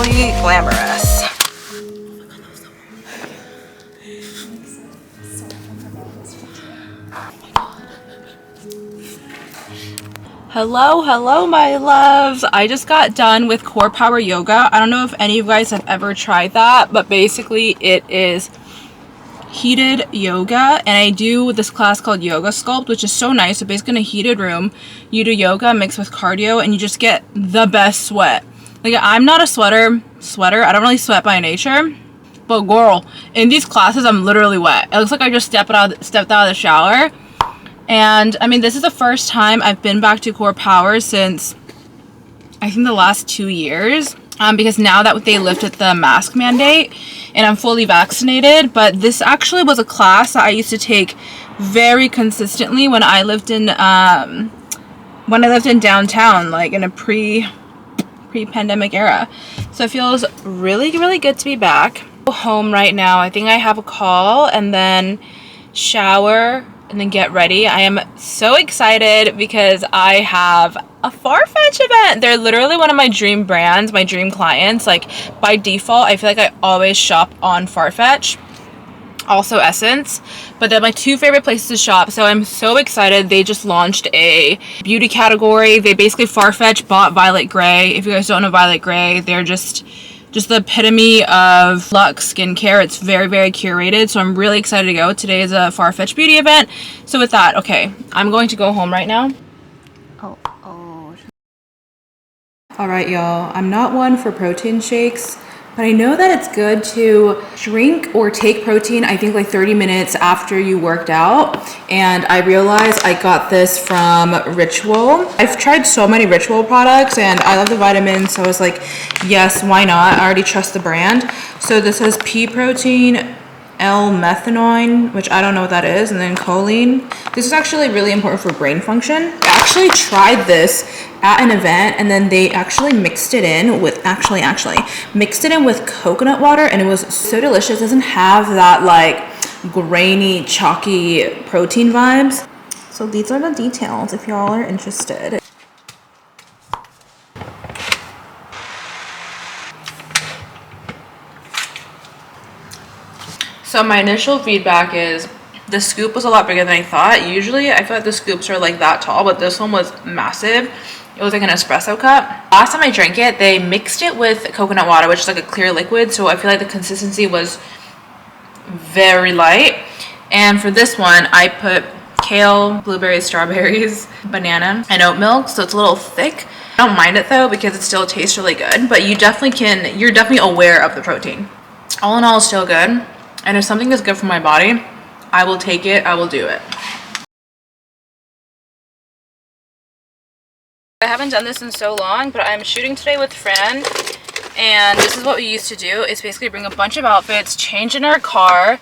really glamorous. Hello my loves. I just got done with core power yoga. I don't know if any of you guys have ever tried that, but basically it is heated yoga, and I do this class called Yoga Sculpt, which is so nice. So basically in a heated room, you do yoga mixed with cardio, and you just get the best sweat. Like, I'm not a sweater. I don't really sweat by nature, but girl, in these classes I'm literally wet. It looks like I just stepped out of the shower. And I mean, this is the first time I've been back to core power since I think the last 2 years, because now that they lifted the mask mandate and I'm fully vaccinated. But this actually was a class that I used to take very consistently when I lived in downtown, like in a pre-pandemic era. So it feels really, really good to be back. Go home right now. I think I have a call and then shower and then get ready. I am so excited because I have a Farfetch event. They're literally one of my dream brands, my dream clients. Like, by default, I feel like I always shop on Farfetch. Also Essence, but they're my two favorite places to shop. So I'm so excited. They just launched a beauty category. They basically, Farfetch bought Violet Grey. If you guys don't know Violet Grey, they're just the epitome of luxe skincare. It's very, very curated. So I'm really excited to go. Today is a Farfetch beauty event. So with that, okay, I'm going to go home right now. All right, y'all. I'm not one for protein shakes, but I know that it's good to drink or take protein, I think like 30 minutes after you worked out. And I realized I got this from Ritual. I've tried so many Ritual products and I love the vitamins. So I was like, yes, why not? I already trust the brand. So this has pea protein, L-methanoid, which I don't know what that is, and then choline. This is actually really important for brain function. I actually tried this at an event, and then they actually mixed it in with mixed it in with coconut water, and it was so delicious. It doesn't have that like grainy, chalky protein vibes. So these are the details if y'all are interested. So my initial feedback is the scoop was a lot bigger than I thought. Usually I feel like the scoops are like that tall, but this one was massive. It was like an espresso cup. Last time I drank it, they mixed it with coconut water, which is like a clear liquid. So I feel like the consistency was very light. And for this one, I put kale, blueberries, strawberries, banana, and oat milk. So it's a little thick. I don't mind it though, because it still tastes really good. But you're definitely aware of the protein. All in all, it's still good. And if something is good for my body, I will take it, I will do it. I haven't done this in so long, but I'm shooting today with Fran, and this is what we used to do. Is basically bring a bunch of outfits, change in our car.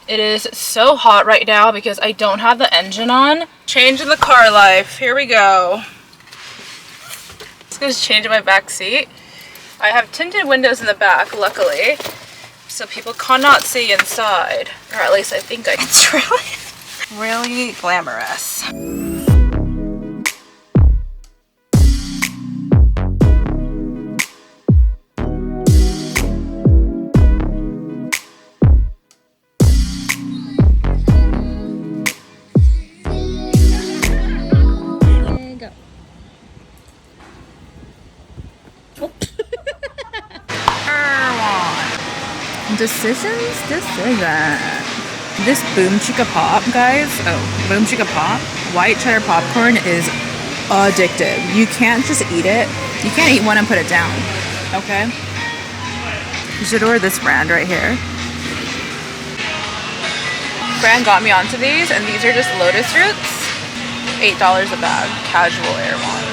It is so hot right now because I don't have the engine on. Change in the car life, here we go. This is change in my back seat. I have tinted windows in the back, luckily, so people cannot see inside, or at least I think I can. It's really glamorous. Decisions. This Boom Chicka Pop, guys. Boom Chicka Pop. White cheddar popcorn is addictive. You can't just eat it. You can't eat one and put it down. Okay? You should order this brand right here. Fran got me onto these, and these are just lotus roots. $8 a bag. Casual erewhon.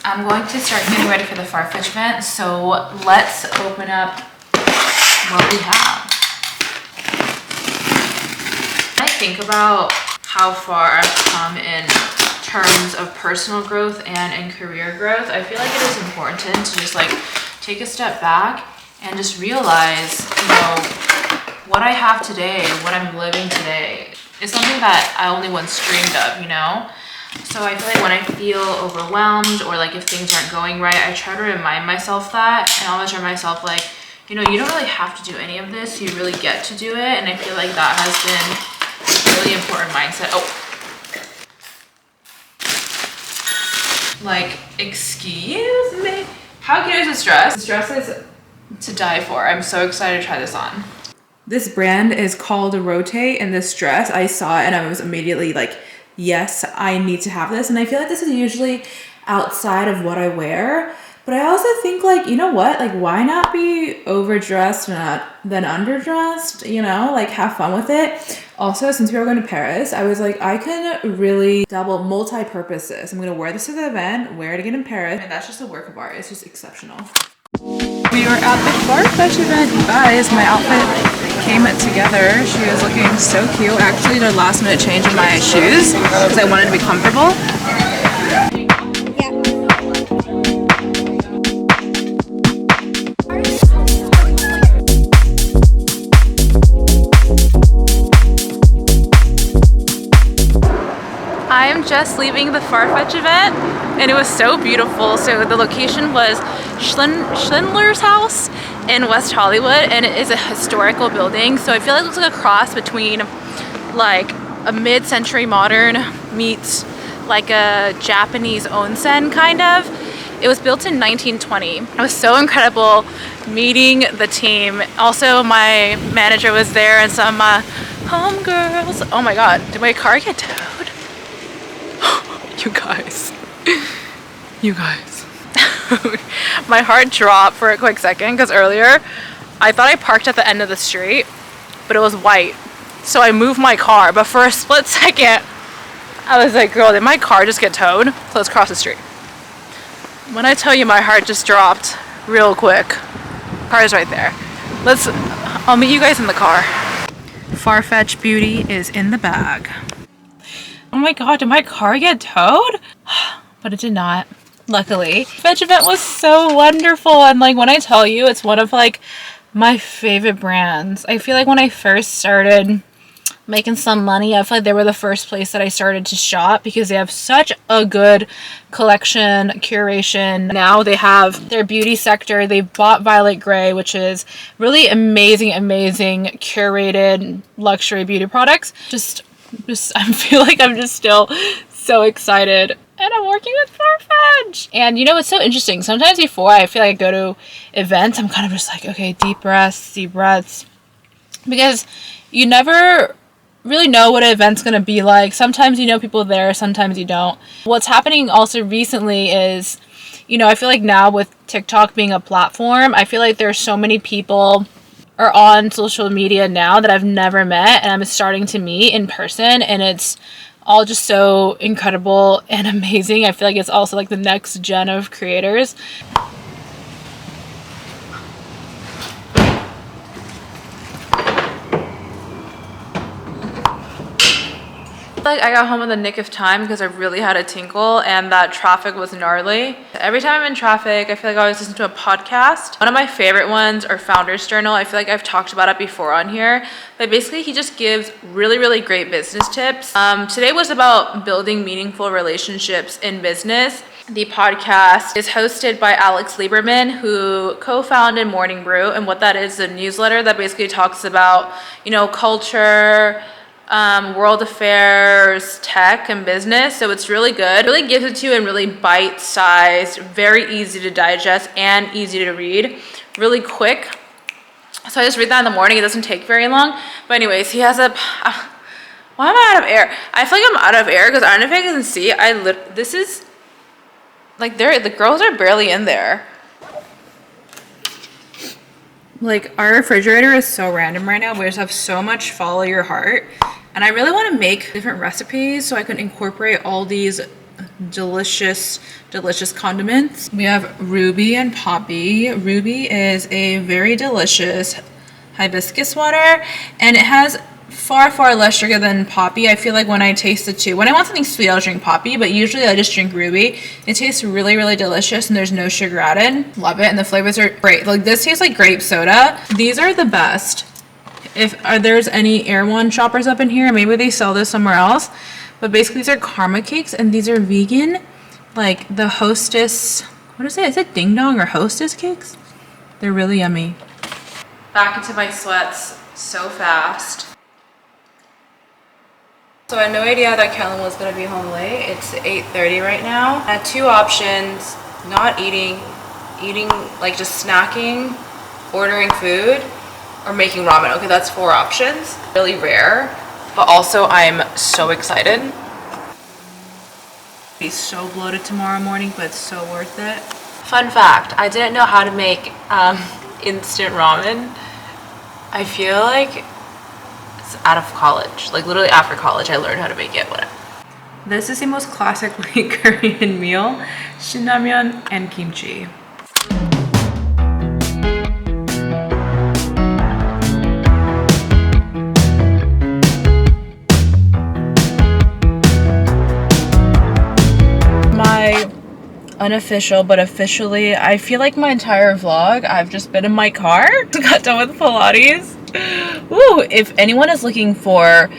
I'm going to start getting ready for the Farfetch event, so let's open up what we have. When I think about how far I've come in terms of personal growth and in career growth, I feel like it is important to just like take a step back and just realize, you know, what I have today, what I'm living today, is something that I only once dreamed of, you know? So I feel like when I feel overwhelmed or like if things aren't going right, I try to remind myself that, and I always remind myself like, you know, you don't really have to do any of this. You really get to do it. And I feel like that has been a really important mindset. Oh, like, excuse me. How cute is this dress? This dress is to die for. I'm so excited to try this on. This brand is called Rotate, and this dress, I saw it and I was immediately like, yes, I need to have this. And I feel like this is usually outside of what I wear. But I also think like, you know what? Like, why not be overdressed than underdressed? You know, like have fun with it. Also, since we were going to Paris, I was like, I can really double multi-purpose this. I'm going to wear this to the event, wear it again in Paris. And that's just a work of art. It's just exceptional. We were at the Farfetch event, you guys. My outfit came together. She was looking so cute. Actually, did a last minute change in my shoes because I wanted to be comfortable. I am just leaving the Farfetch event and it was so beautiful. So the location was Schindler's House in West Hollywood, and it is a historical building. So I feel like it looks like a cross between like a mid-century modern meets like a Japanese onsen kind of. It was built in 1920. It was so incredible meeting the team. Also, my manager was there and some homegirls. Oh my God, did my car get towed? You guys. My heart dropped for a quick second because earlier I thought I parked at the end of the street, but it was white. So I moved my car, but for a split second, I was like, girl, did my car just get towed? So let's cross the street. When I tell you my heart just dropped real quick, car is right there. I'll meet you guys in the car. Farfetch Beauty is in the bag. Oh my God, did my car get towed? But it did not, luckily. Farfetch event was so wonderful. And like when I tell you, it's one of like my favorite brands. I feel like when I first started making some money, I feel like they were the first place that I started to shop because they have such a good collection, curation. Now they have their beauty sector. They bought Violet Grey, which is really amazing curated luxury beauty products. I feel like I'm just still so excited, and I'm working with Farfetch. And you know, it's so interesting. Sometimes before I feel like I go to events, I'm kind of just like, okay, deep breaths, because you never really know what an event's gonna be like. Sometimes you know people there, sometimes you don't. What's happening also recently is, you know, I feel like now with TikTok being a platform, I feel like there's so many people are on social media now that I've never met and I'm starting to meet in person, and it's all just so incredible and amazing. I feel like it's also like the next gen of creators. Like I got home in the nick of time because I really had a tinkle and that traffic was gnarly. Every time I'm in traffic, I feel like I always listen to a podcast. One of my favorite ones are Founder's Journal. I feel like I've talked about it before on here, but basically he just gives really great business tips. Today was about building meaningful relationships in business. The podcast is hosted by Alex Lieberman, who co-founded Morning Brew, and what that is a newsletter that basically talks about, you know, culture, world affairs, tech, and business. So it's really good. It really gives it to you in really bite-sized, very easy to digest and easy to read, really quick. So I just read that in the morning. It doesn't take very long. But anyways, he has a why am I out of air? I feel like I'm out of air because I don't know if I can see. This is like the girls are barely in there. Like our refrigerator is so random right now. We just have so much follow your heart. And I really want to make different recipes so I can incorporate all these delicious condiments. We have Ruby and Poppy. Ruby is a very delicious hibiscus water, and it has far less sugar than Poppy. I feel like when I taste the two, when I want something sweet, I'll drink Poppy, but usually I just drink Ruby. It tastes really delicious and there's no sugar added. Love it, and the flavors are great. Like this tastes like grape soda. These are the best. If there's any erewhon shoppers up in here, maybe they sell this somewhere else, But basically these are karma cakes and these are vegan. Like the hostess, what is it? Is it ding dong or hostess cakes? They're really yummy. Back into my sweats so fast. So I had no idea that Kellen was gonna be home late. It's 8:30 right now. I had two options: not eating like just snacking, ordering food, or making ramen. Okay, that's 4 options. Really rare, but also I'm so excited. Be so bloated tomorrow morning, but it's so worth it. Fun fact: I didn't know how to make instant ramen. I feel like out of college, like literally after college I learned how to make it. Whatever. This is the most classically Korean meal: shinramyeon and kimchi. My unofficial but officially, I feel like my entire vlog I've just been in my car. Got done with Pilates. Woo! If anyone is looking for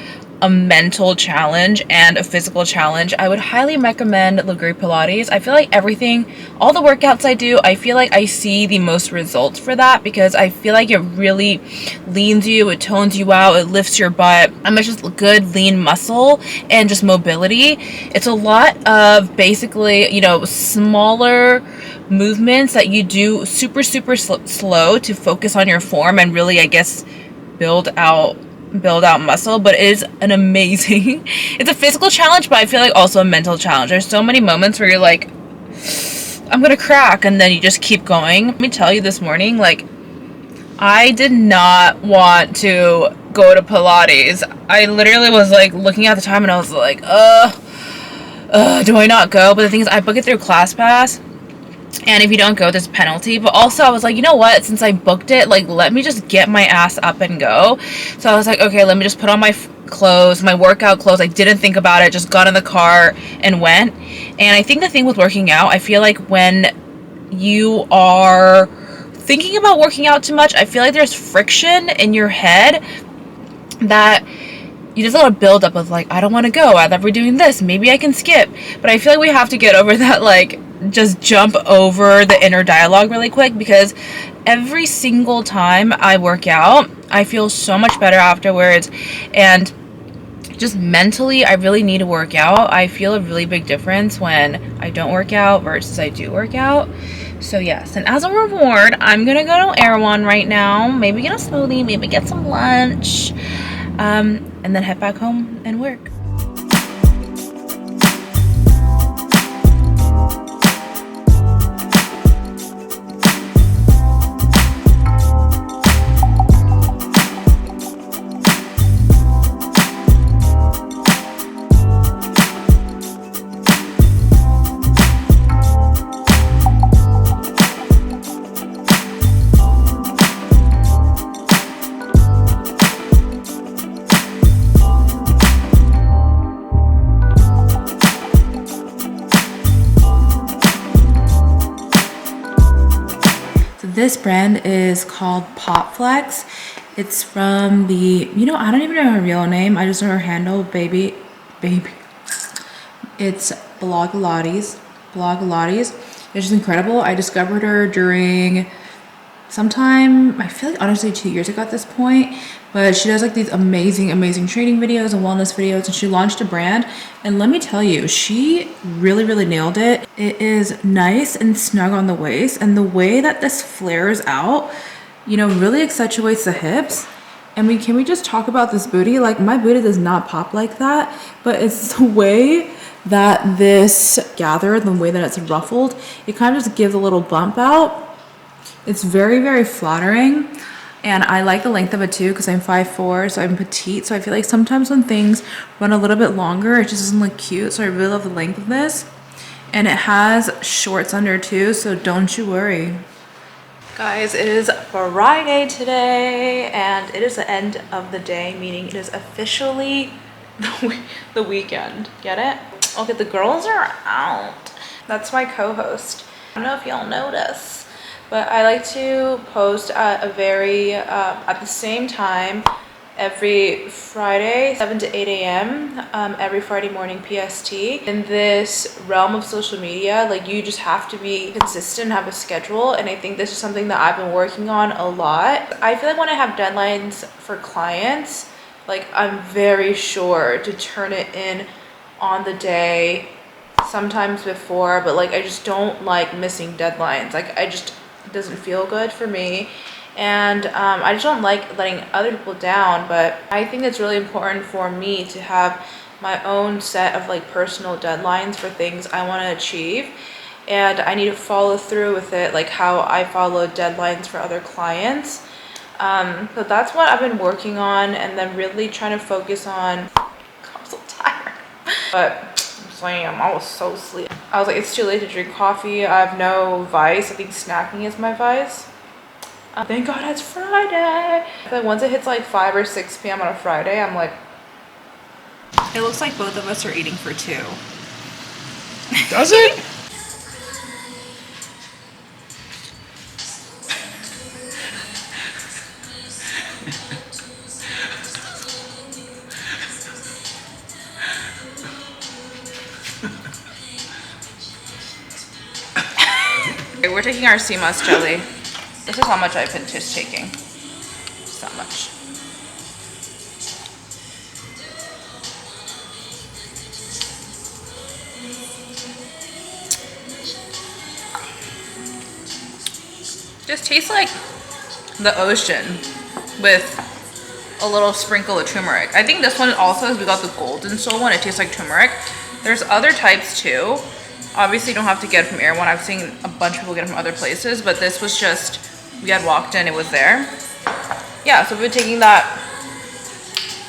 a mental challenge and a physical challenge, I would highly recommend the Group Pilates. I feel like everything, all the workouts I do, I feel like I see the most results for that because I feel like it really leans you, it tones you out, it lifts your butt. I'm just good lean muscle and just mobility. It's a lot of basically, you know, smaller movements that you do super slow to focus on your form and really, I guess, build out muscle. But it is an amazing it's a physical challenge, but I feel like also a mental challenge. There's so many moments where you're like, I'm gonna crack, and then you just keep going. Let me tell you, this morning, like, I did not want to go to Pilates. I literally was like looking at the time and I was like, do I not go? But the thing is, I book it through ClassPass, and if you don't go, there's a penalty. But also I was like, you know what, since I booked it, like, let me just get my ass up and go. So I was like, okay, let me just put on my clothes, my workout clothes. I didn't think about it, just got in the car and went. And I think the thing with working out, I feel like when you are thinking about working out too much, I feel like there's friction in your head that you just got a build up of like, I don't want to go, I thought we're doing this, maybe I can skip. But I feel like we have to get over that, like, just jump over the inner dialogue really quick, because every single time I work out, I feel so much better afterwards. And just mentally, I really need to work out. I feel a really big difference when I don't work out versus I do work out. So yes, and as a reward, I'm gonna go to Erewhon right now, maybe get a smoothie, maybe get some lunch, and then head back home and work. This brand is called Pop Flex. It's from the, you know, I don't even know her real name. I just know her handle, baby. It's Pilates. It's just incredible. I discovered her during sometime, I feel like honestly 2 years ago at this point, but she does like these amazing training videos and wellness videos, and she launched a brand, and let me tell you, she really nailed it. It is nice and snug on the waist, and the way that this flares out, you know, really accentuates the hips. And can we just talk about this booty? Like, my booty does not pop like that, but it's the way that this gathered, the way that it's ruffled, it kind of just gives a little bump out. It's very flattering, and I like the length of it too, because I'm 5'4", so I'm petite, so I feel like sometimes when things run a little bit longer, it just doesn't look cute. So I really love the length of this, and it has shorts under too, so don't you worry. Guys, it is Friday today, and it is the end of the day, meaning it is officially the weekend. Get it? Okay, the girls are out. That's my co-host. I don't know if y'all notice, but I like to post at a very at the same time every Friday, 7 to 8 a.m. Every Friday morning PST. In this realm of social media, like, you just have to be consistent, have a schedule, and I think this is something that I've been working on a lot. I feel like when I have deadlines for clients, like, I'm very sure to turn it in on the day, sometimes before, but like, I just don't like missing deadlines. Like, it doesn't feel good for me. And I just don't like letting other people down, but I think it's really important for me to have my own set of like personal deadlines for things I want to achieve, and I need to follow through with it, like how I follow deadlines for other clients. So that's what I've been working on, and then really trying to focus on I'm so tired, but I'm saying I was so sleepy. I was like, it's too late to drink coffee. I have no vice. I think snacking is my vice. Thank God it's Friday. I feel like once it hits like 5 or 6 p.m. on a Friday, I'm like, it looks like both of us are eating for two. Does it? Okay, we're taking our sea moss jelly. This is how much I've been just taking. Just that much. Just tastes like the ocean with a little sprinkle of turmeric. I think this one also, as we got the golden soul one, it tastes like turmeric. There's other types too. Obviously you don't have to get it from Erewhon. I've seen a bunch of people get it from other places, but this was just, we had walked in, it was there. Yeah, so we've been taking that,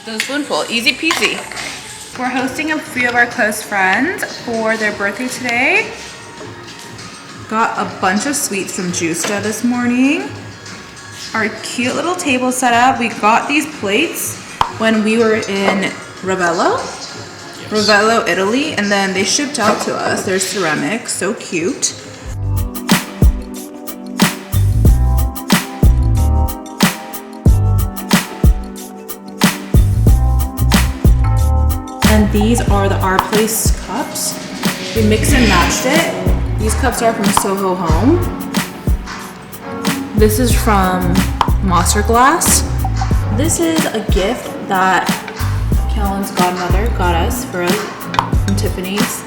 the spoonful, easy peasy. We're hosting a few of our close friends for their birthday today. Got a bunch of sweets from Justa this morning. Our cute little table set up. We got these plates when we were in Ravello, Italy, and then they shipped out to us. They're ceramic, so cute. And these are the Our Place cups. We mix and matched it. These cups are from Soho Home. This is from Monster Glass. This is a gift that Kellen's godmother got us from Tiffany's.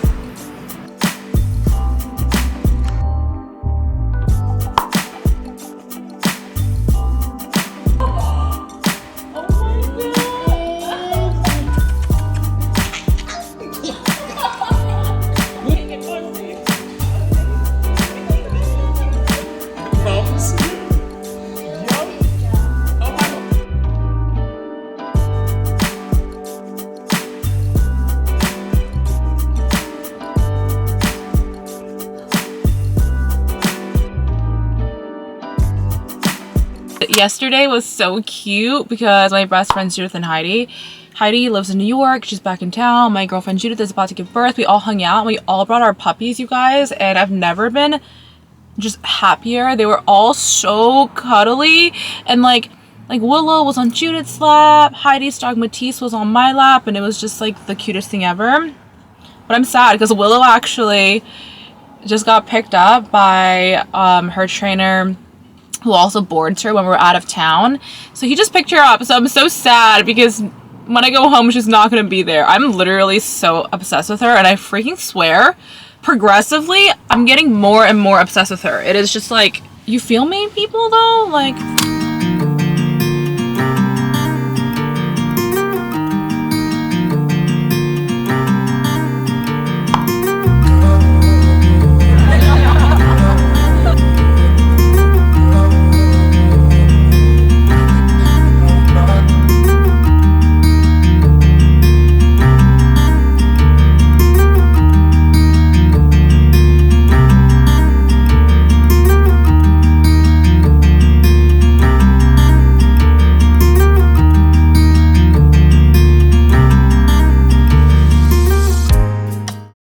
Yesterday was so cute because my best friends Judith and Heidi lives in New York. She's back in town. My girlfriend Judith is about to give birth. We all hung out and we all brought our puppies, you guys, and I've never been just happier. They were all so cuddly, and like Willow was on Judith's lap, Heidi's dog Matisse was on my lap, and it was just like the cutest thing ever. But I'm sad because Willow actually just got picked up by her trainer, who also boards her when we're out of town. So he just picked her up. So I'm so sad because when I go home, she's not going to be there. I'm literally so obsessed with her, and I freaking swear, progressively, I'm getting more and more obsessed with her. It is just like, you feel me, people, though? Like...